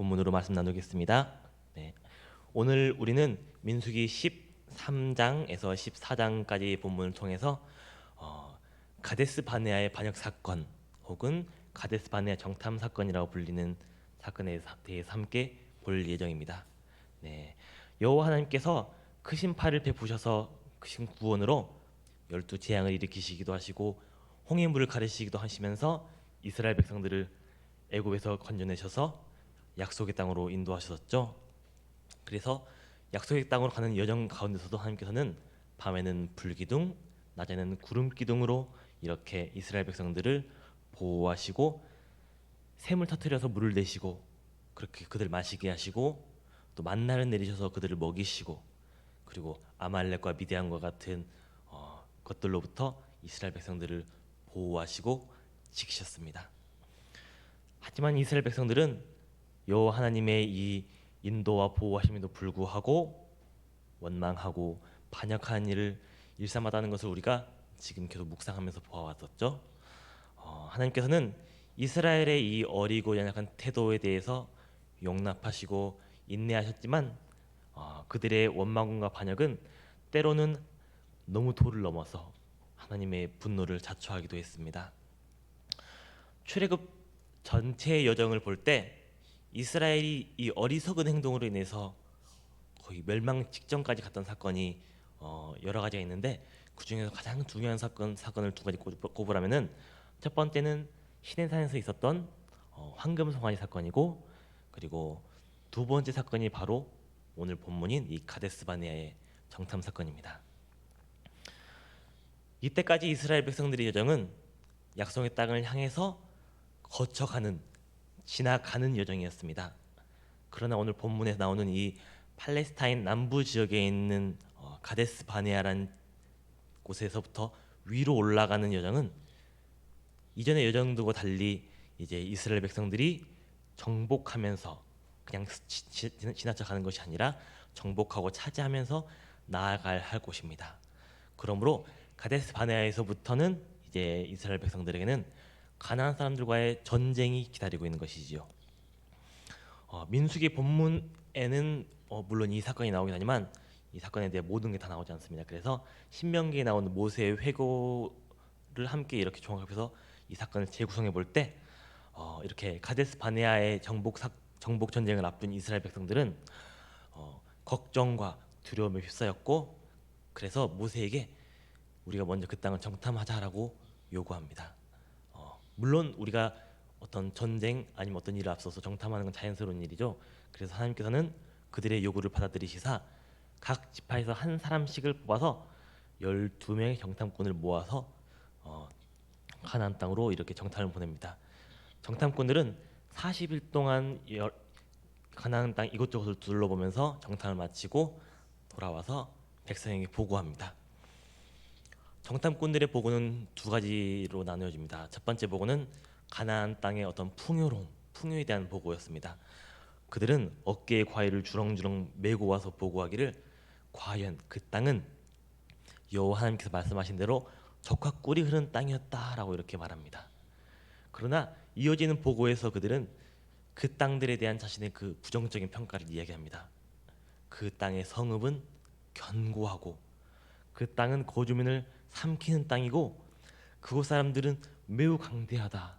본문으로 말씀 나누겠습니다. 네. 오늘 우리는 민수기 13장에서 14장까지 본문을 통해서 가데스 바네아의 반역 사건 혹은 가데스 바네아 정탐 사건이라고 불리는 사건에 대해서 함께 볼 예정입니다. 네. 여호와 하나님께서 크신 팔을 베푸셔서 크신 구원으로 12재앙을 일으키시기도 하시고 홍해물을 가르시기도 하시면서 이스라엘 백성들을 애굽에서 건져내셔서 약속의 땅으로 인도하셨죠. 그래서 약속의 땅으로 가는 여정 가운데서도 하나님께서는 밤에는 불기둥, 낮에는 구름 기둥으로 이렇게 이스라엘 백성들을 보호하시고 샘을 터뜨려서 물을 내시고 그렇게 그들 마시게 하시고 또 만나를 내리셔서 그들을 먹이시고 그리고 아말렉과 미디안과 같은 것들로부터 이스라엘 백성들을 보호하시고 지키셨습니다. 하지만 이스라엘 백성들은 여호와 하나님의 이 인도와 보호하심에도 불구하고 원망하고 반역하는 일을 일삼았다는 것을 우리가 지금 계속 묵상하면서 보아왔었죠. 하나님께서는 이스라엘의 이 어리고 연약한 태도에 대해서 용납하시고 인내하셨지만 그들의 원망과 반역은 때로는 너무 도를 넘어서 하나님의 분노를 자초하기도 했습니다. 출애굽 전체의 여정을 볼 때 이스라엘이 이 어리석은 행동으로 인해서 거의 멸망 직전까지 갔던 사건이 여러 가지가 있는데 그 중에서 가장 중요한 사건을 두 가지 꼽으라면은 첫 번째는 시내산에서 있었던 황금 송아지 사건이고 그리고 두 번째 사건이 바로 오늘 본문인 이 가데스 바네아의 정탐 사건입니다. 이때까지 이스라엘 백성들의 여정은 약속의 땅을 향해서 거쳐가는 지나가는 여정이었습니다. 그러나 오늘 본문에서 나오는 이 팔레스타인 남부 지역에 있는 가데스 바네아라는 곳에서부터 위로 올라가는 여정은 이전의 여정들과 달리 이제 이스라엘 백성들이 정복하면서 그냥 지나쳐 가는 것이 아니라 정복하고 차지하면서 나아갈 할 곳입니다. 그러므로 가데스 바네아에서부터는 이제 이스라엘 백성들에게는 가나안 사람들과의 전쟁이 기다리고 있는 것이지요. 민수기 본문에는 물론 이 사건이 나오긴 하지만 이 사건에 대해 모든 게 다 나오지 않습니다. 그래서 신명기에 나오는 모세의 회고를 함께 이렇게 종합해서 이 사건을 재구성해 볼 때 이렇게 가데스 바네아의 정복 전쟁을 앞둔 이스라엘 백성들은 걱정과 두려움에 휩싸였고 그래서 모세에게 우리가 먼저 그 땅을 정탐하자라고 요구합니다. 물론 우리가 어떤 전쟁 아니면 어떤 일을 앞서서 정탐하는 건 자연스러운 일이죠. 그래서 하나님께서는 그들의 요구를 받아들이시사 각 지파에서 한 사람씩을 뽑아서 12명의 정탐꾼을 모아서 가나안 땅으로 이렇게 정탐을 보냅니다. 정탐꾼들은 40일 동안 가나안 땅 이곳저곳을 둘러보면서 정탐을 마치고 돌아와서 백성에게 보고합니다. 정탐꾼들의 보고는 두 가지로 나누어집니다. 첫 번째 보고는 가나안 땅의 어떤 풍요에 대한 보고였습니다. 그들은 어깨에 과일을 주렁주렁 메고 와서 보고하기를 과연 그 땅은 여호와 하나님께서 말씀하신 대로 젖과 꿀이 흐르는 땅이었다라고 이렇게 말합니다. 그러나 이어지는 보고에서 그들은 그 땅들에 대한 자신의 그 부정적인 평가를 이야기합니다. 그 땅의 성읍은 견고하고 그 땅은 거주민을 삼키는 땅이고 그곳 사람들은 매우 강대하다.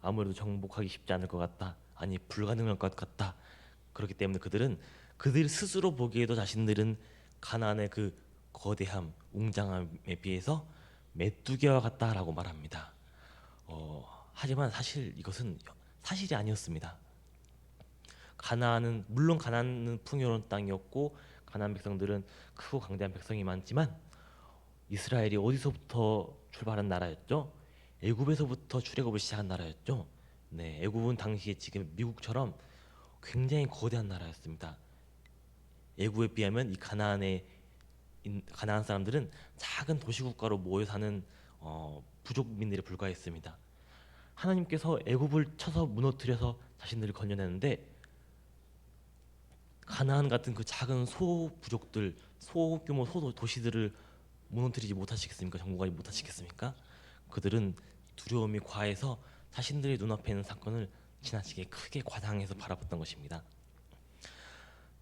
아무래도 정복하기 쉽지 않을 것 같다. 아니 불가능할 것 같다. 그렇기 때문에 그들은 그들 스스로 보기에도 자신들은 가나안의 그 거대함, 웅장함에 비해서 메뚜기와 같다라고 말합니다. 하지만 사실 이것은 사실이 아니었습니다. 물론 가나안은 풍요로운 땅이었고 가나안 백성들은 크고 강대한 백성이 많지만 이스라엘이 어디서부터 출발한 나라였죠? 애굽에서부터 출애굽을 시작한 나라였죠. 네, 애굽은 당시에 지금 미국처럼 굉장히 거대한 나라였습니다. 애굽에 비하면 이 가나안 사람들은 작은 도시국가로 모여 사는 부족민들에 불과했습니다. 하나님께서 애굽을 쳐서 무너뜨려서 자신들을 건져내는데 가나안 같은 그 작은 소부족들, 소규모 소도시들을 무너뜨리지 못하시겠습니까? 정복하지 못하시겠습니까? 그들은 두려움이 과해서 자신들의 눈앞에 있는 사건을 지나치게 크게 과장해서 바라봤던 것입니다.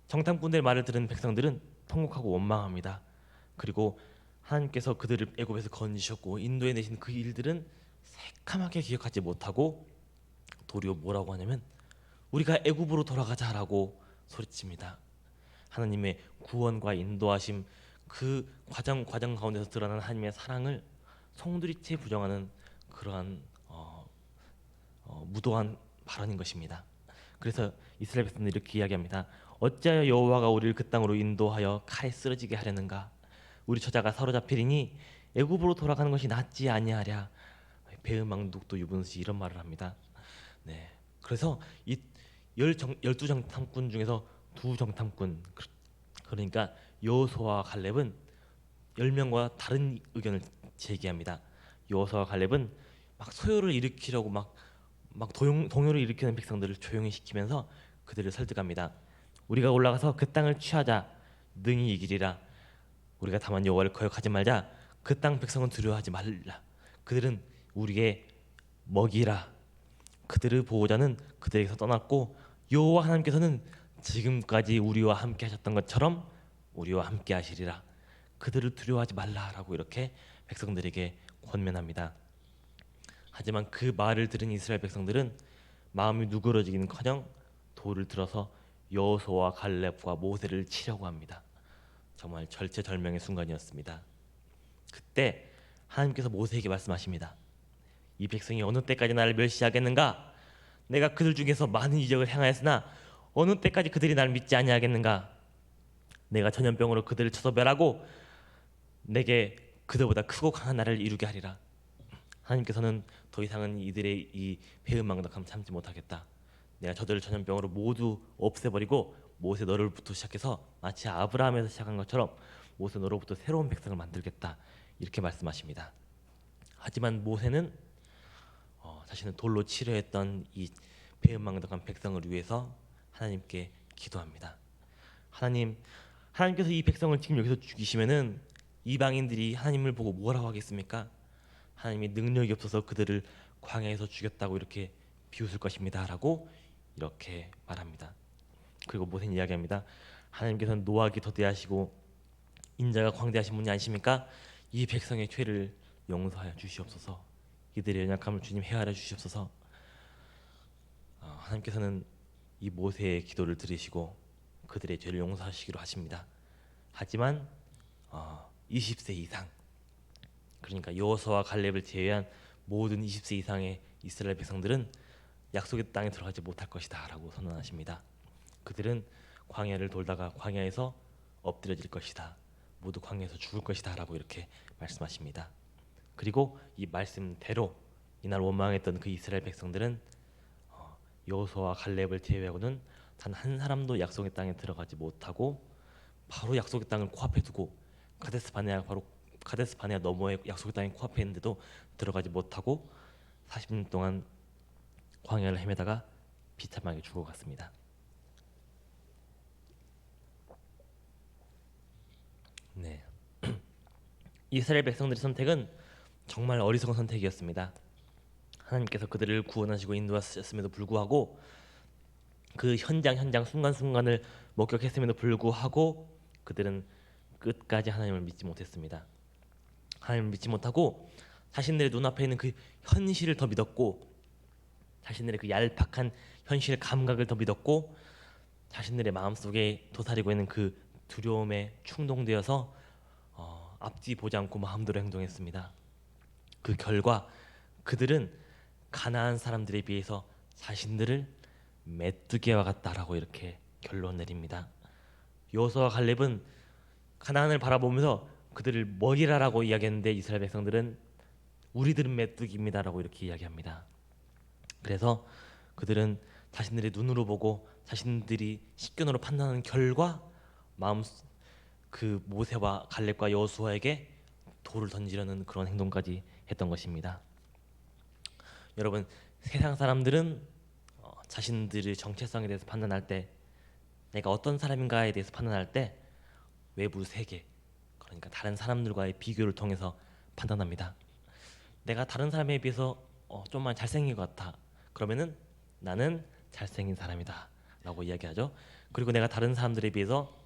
정탐꾼들의 말을 들은 백성들은 통곡하고 원망합니다. 그리고 하나님께서 그들을 애굽에서 건지셨고 인도에 내신 그 일들은 새카맣게 기억하지 못하고 도리어 뭐라고 하냐면 우리가 애굽으로 돌아가자라고 소리칩니다. 하나님의 구원과 인도하심, 그 과정 가운데서 드러난 하나님의 사랑을 송두리째 부정하는 그러한 무도한 발언인 것입니다. 그래서 이스라엘 백성들이 이렇게 이야기합니다. 어찌하여 여호와가 우리를 그 땅으로 인도하여 칼에 쓰러지게 하려는가? 우리 처자가 사로잡히리니 애굽으로 돌아가는 것이 낫지 아니하랴. 배은망덕도 유분수 이런 말을 합니다. 네, 그래서 이 12정탐꾼 중에서 두 정탐꾼, 그러니까 여호수아와 갈렙은 10명과 다른 의견을 제기합니다. 여호수아와 갈렙은 막 소요를 일으키려고 막 동요를 일으키는 백성들을 조용히 시키면서 그들을 설득합니다. 우리가 올라가서 그 땅을 취하자. 능히 이기리라. 우리가 다만 여호와를 거역하지 말자. 그 땅 백성은 두려워하지 말라. 그들은 우리의 먹이라. 그들의 보호자는 그들에게서 떠났고 여호와 하나님께서는 지금까지 우리와 함께 하셨던 것처럼 우리와 함께 하시리라. 그들을 두려워하지 말라라고 이렇게 백성들에게 권면합니다. 하지만 그 말을 들은 이스라엘 백성들은 마음이 누그러지기는커녕 돌을 들어서 여호수아와 갈렙과 모세를 치려고 합니다. 정말 절체절명의 순간이었습니다. 그때 하나님께서 모세에게 말씀하십니다. 이 백성이 어느 때까지 나를 멸시하겠는가? 내가 그들 중에서 많은 이적을 행하였으나 어느 때까지 그들이 나를 믿지 아니하겠는가? 내가 전염병으로 그들을 쳐서 멸하고 내게 그들보다 크고 강한 나라를 이루게 하리라. 하나님께서는 더 이상은 이들의 이 배은망덕함 참지 못하겠다. 내가 저들을 전염병으로 모두 없애버리고 모세 너로부터 시작해서 마치 아브라함에서 시작한 것처럼 모세 너로부터 새로운 백성을 만들겠다. 이렇게 말씀하십니다. 하지만 모세는 자신을 돌로 치려 했던 이 배은망덕한 백성을 위해서 하나님께 기도합니다. 하나님께서 이 백성을 지금 여기서 죽이시면은 이방인들이 하나님을 보고 뭐라고 하겠습니까? 하나님이 능력이 없어서 그들을 광야에서 죽였다고 이렇게 비웃을 것입니다라고 이렇게 말합니다. 그리고 모세는 이야기합니다. 하나님께서는 노하기 더대하시고 인자가 광대하신 분이 아니십니까? 이 백성의 죄를 용서하여 주시옵소서. 이들의 연약함을 주님 헤아려 주시옵소서. 하나님께서는 이 모세의 기도를 들으시고 그들의 죄를 용서하시기로 하십니다. 하지만 20세 이상, 그러니까 여호수아와 갈렙을 제외한 모든 20세 이상의 이스라엘 백성들은 약속의 땅에 들어가지 못할 것이다라고 선언하십니다. 그들은 광야를 돌다가 광야에서 엎드려질 것이다. 모두 광야에서 죽을 것이다라고 이렇게 말씀하십니다. 그리고 이 말씀대로 이날 원망했던 그 이스라엘 백성들은 여호수아와 갈렙을 제외하고는 단 한 사람도 약속의 땅에 들어가지 못하고 바로 약속의 땅을 코앞에 두고 가데스 바네아 너머의 약속의 땅이 코앞에 있는데도 들어가지 못하고 40년 동안 광야를 헤매다가 비참하게 죽어갔습니다. 네, 이스라엘 백성들의 선택은 정말 어리석은 선택이었습니다. 하나님께서 그들을 구원하시고 인도하셨음에도 불구하고 그 현장 순간순간을 목격했음에도 불구하고 그들은 끝까지 하나님을 믿지 못했습니다. 하나님을 믿지 못하고 자신들의 눈앞에 있는 그 현실을 더 믿었고 자신들의 그 얄팍한 현실 감각을 더 믿었고 자신들의 마음속에 도사리고 있는 그 두려움에 충동되어서 앞뒤 보지 않고 마음대로 행동했습니다. 그 결과 그들은 가나안 사람들에 비해서 자신들을 메뚜기와 같다라고 이렇게 결론 내립니다. 여호수아와 갈렙은 가나안을 바라보면서 그들을 먹이라라고 이야기했는데 이스라엘 백성들은 우리들은 메뚜기입니다라고 이렇게 이야기합니다. 그래서 그들은 자신들의 눈으로 보고 자신들이 식견으로 판단하는 결과 그 모세와 갈렙과 여호수아에게 돌을 던지려는 그런 행동까지 했던 것입니다. 여러분, 세상 사람들은 자신들의 정체성에 대해서 판단할 때, 내가 어떤 사람인가에 대해서 판단할 때 외부 세계, 그러니까 다른 사람들과의 비교를 통해서 판단합니다. 내가 다른 사람에 비해서 좀만 잘생긴 것 같아. 그러면은 나는 잘생긴 사람이다라고 이야기하죠. 그리고 내가 다른 사람들에 비해서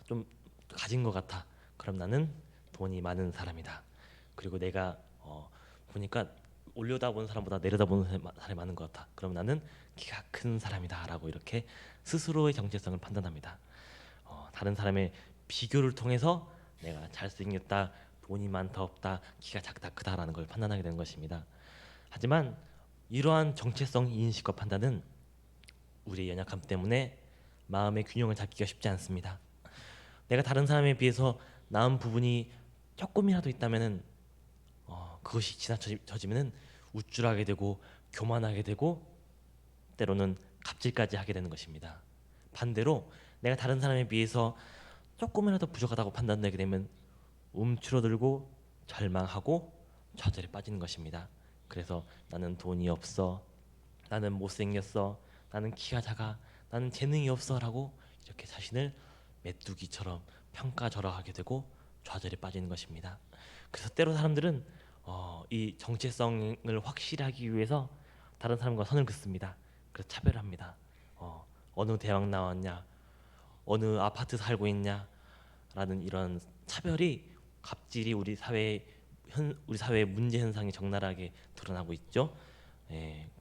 좀 가진 것 같아. 그럼 나는 돈이 많은 사람이다. 그리고 내가 보니까 올려다보는 사람보다 내려다보는 사람이 많은 것 같아. 그럼 나는 키가 큰 사람이다라고 이렇게 스스로의 정체성을 판단합니다. 다른 사람의 비교를 통해서 내가 잘생겼다, 돈이 많다 없다, 키가 작다 크다라는 걸 판단하게 되는 것입니다. 하지만 이러한 정체성 인식과 판단은 우리의 연약함 때문에 마음의 균형을 잡기가 쉽지 않습니다. 내가 다른 사람에 비해서 나은 부분이 조금이라도 있다면은 그것이 지나쳐지면은 우쭐하게 되고 교만하게 되고 때로는 갑질까지 하게 되는 것입니다. 반대로 내가 다른 사람에 비해서 조금이라도 부족하다고 판단되게 되면 움츠러들고 절망하고 좌절에 빠지는 것입니다. 그래서 나는 돈이 없어, 나는 못생겼어, 나는 키가 작아, 나는 재능이 없어라고 이렇게 자신을 메뚜기처럼 평가절하하게 되고 좌절에 빠지는 것입니다. 그래서 때로 사람들은 이 정체성을 확실하기 위해서 다른 사람과 선을 긋습니다. 그래서 차별합니다. 어느 대학 나왔냐, 어느 아파트 살고 있냐라는 이런 차별이 갑질이 우리 사회의 문제 현상이 적나라하게 드러나고 있죠.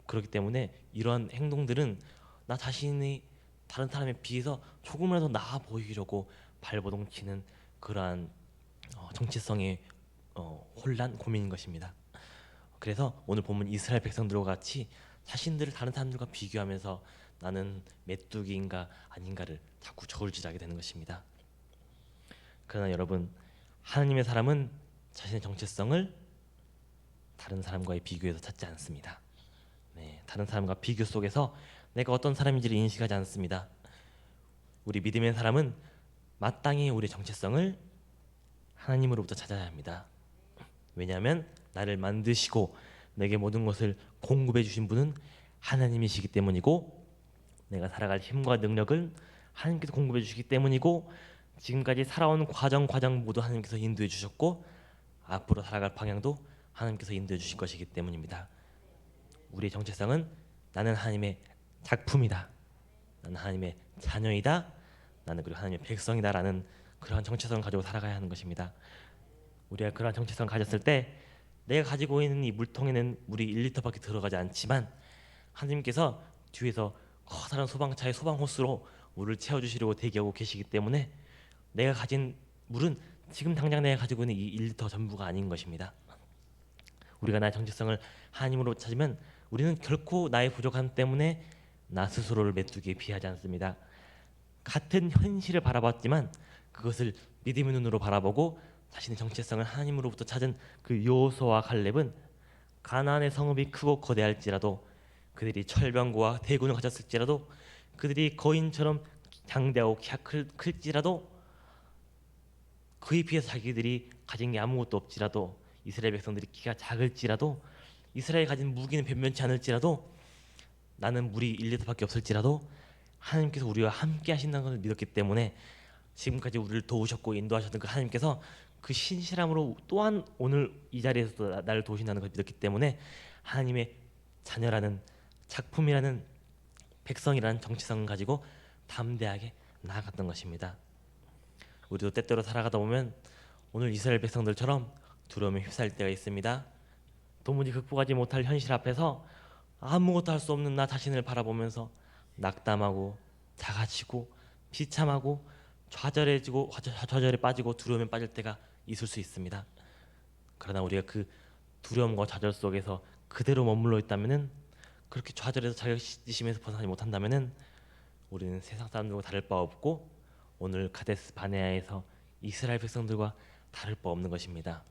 그렇기 때문에 이러한 행동들은 나 자신이 다른 사람에 비해서 조금이라도 나아 보이려고 발버둥치는 그러한 정체성의 혼란, 고민인 것입니다. 그래서 오늘 본문 이스라엘 백성들과 같이 자신들을 다른 사람들과 비교하면서 나는 메뚜기인가 아닌가를 자꾸 저울질하게 되는 것입니다. 그러나 여러분, 하나님의 사람은 자신의 정체성을 다른 사람과의 비교에서 찾지 않습니다. 다른 사람과 비교 속에서 내가 어떤 사람인지를 인식하지 않습니다. 우리 믿음의 사람은 마땅히 우리의 정체성을 하나님으로부터 찾아야 합니다. 왜냐하면 나를 만드시고 내게 모든 것을 공급해 주신 분은 하나님이시기 때문이고, 내가 살아갈 힘과 능력을 하나님께서 공급해 주시기 때문이고, 지금까지 살아온 과정 모두 하나님께서 인도해 주셨고, 앞으로 살아갈 방향도 하나님께서 인도해 주실 것이기 때문입니다. 우리의 정체성은 나는 하나님의 작품이다, 나는 하나님의 자녀이다, 나는 그리고 하나님의 백성이다라는 그러한 정체성을 가지고 살아가야 하는 것입니다. 우리가 그러한 정체성을 가졌을 때 내가 가지고 있는 이 물통에는 물이 1리터밖에 들어가지 않지만 하나님께서 뒤에서 커다란 소방차의 소방호스로 물을 채워주시려고 대기하고 계시기 때문에 내가 가진 물은 지금 당장 내가 가지고 있는 이 1리터 전부가 아닌 것입니다. 우리가 나의 정체성을 하나님으로 찾으면 우리는 결코 나의 부족함 때문에 나 스스로를 메뚜기에 비하지 않습니다. 같은 현실을 바라봤지만 그것을 믿음의 눈으로 바라보고 자신의 정체성을 하나님으로부터 찾은 그 여호수아와 칼렙은 가나안의 성읍이 크고 거대할지라도, 그들이 철병거와 대군을 가졌을지라도, 그들이 거인처럼 장대하고 키가 클지라도, 그에 비해서 자기들이 가진 게 아무것도 없지라도, 이스라엘 백성들이 키가 작을지라도, 이스라엘이 가진 무기는 변변치 않을지라도, 나는 물이 1리터밖에 없을지라도 하나님께서 우리와 함께 하신다는 것을 믿었기 때문에 지금까지 우리를 도우셨고 인도하셨던 그 하나님께서 그 신실함으로 또한 오늘 이 자리에서도 나를 도우신다는 것을 믿었기 때문에 하나님의 자녀라는, 작품이라는, 백성이라는 정체성을 가지고 담대하게 나아갔던 것입니다. 우리도 때때로 살아가다 보면 오늘 이스라엘 백성들처럼 두려움에 휩싸일 때가 있습니다. 도무지 극복하지 못할 현실 앞에서 아무것도 할 수 없는 나 자신을 바라보면서 낙담하고 작아지고 비참하고 좌절에 빠지고 두려움에 빠질 때가 있을 수 있습니다. 그러나 우리가 그 두려움과 좌절 속에서 그대로 머물러 있다면은, 그렇게 좌절해서 자격지심에서 벗어나지 못한다면은 우리는 세상 사람들과 다를 바 없고 오늘 가데스 바네아에서 이스라엘 백성들과 다를 바 없는 것입니다.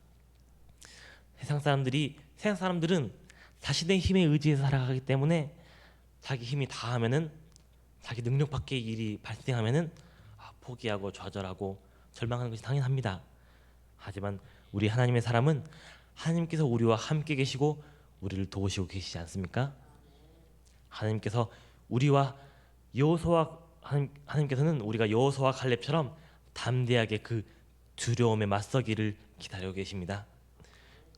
세상 사람들은 자신의 힘에 의지해서 살아가기 때문에 자기 힘이 다하면은, 자기 능력 밖의 일이 발생하면은 포기하고 좌절하고 절망하는 것이 당연합니다. 하지만 우리 하나님의 사람은 하나님께서 우리와 함께 계시고 우리를 도우시고 계시지 않습니까? 하나님께서 우리와 하나님께서는 우리가 여호수아와 칼렙처럼 담대하게 그 두려움에 맞서기를 기다리고 계십니다.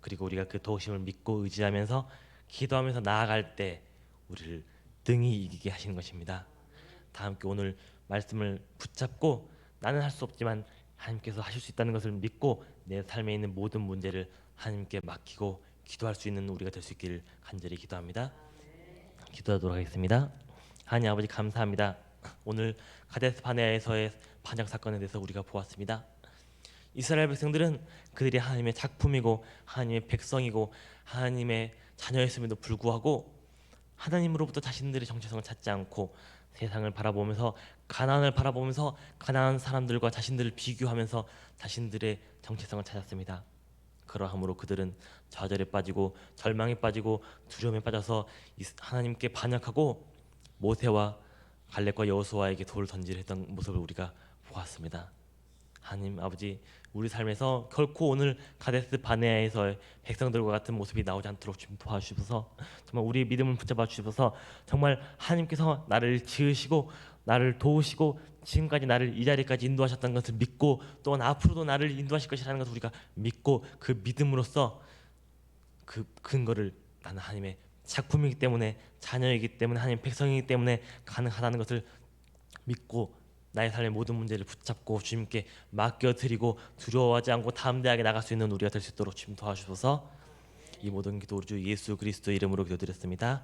그리고 우리가 그 도우심을 믿고 의지하면서 기도하면서 나아갈 때 우리를 등이 이기게 하시는 것입니다. 다 함께 오늘 말씀을 붙잡고 나는 할 수 없지만 하나님께서 하실 수 있다는 것을 믿고 내 삶에 있는 모든 문제를 하나님께 맡기고 기도할 수 있는 우리가 될 수 있기를 간절히 기도합니다. 기도하도록 하겠습니다. 하나님 아버지 감사합니다. 오늘 가데스 바네아에서의 반역 사건에 대해서 우리가 보았습니다. 이스라엘 백성들은 그들이 하나님의 작품이고 하나님의 백성이고 하나님의 자녀였음에도 불구하고 하나님으로부터 자신들의 정체성을 찾지 않고 세상을 바라보면서 가나안을 바라보면서 가나안 사람들과 자신들을 비교하면서 자신들의 정체성을 찾았습니다. 그러함으로 그들은 좌절에 빠지고 절망에 빠지고 두려움에 빠져서 하나님께 반역하고 모세와 갈렙과 여호수아에게 돌을 던지려 했던 모습을 우리가 보았습니다. 하나님 아버지, 우리 삶에서 결코 오늘 가데스 바네아에서의 백성들과 같은 모습이 나오지 않도록 좀 도와주셔서 정말 우리의 믿음을 붙잡아 주셔서 정말 하나님께서 나를 지으시고 나를 도우시고 지금까지 나를 이 자리까지 인도하셨다는 것을 믿고 또한 앞으로도 나를 인도하실 것이라는 것을 우리가 믿고 그 믿음으로써 그 근거를 나는 하나님의 작품이기 때문에 자녀이기 때문에 하나님의 백성이기 때문에 가능하다는 것을 믿고 나의 삶의 모든 문제를 붙잡고 주님께 맡겨드리고 두려워하지 않고 담대하게 나갈 수 있는 우리가 될 수 있도록 주님 도와주셔서 이 모든 기도 우리 주 예수 그리스도의 이름으로 기도드렸습니다.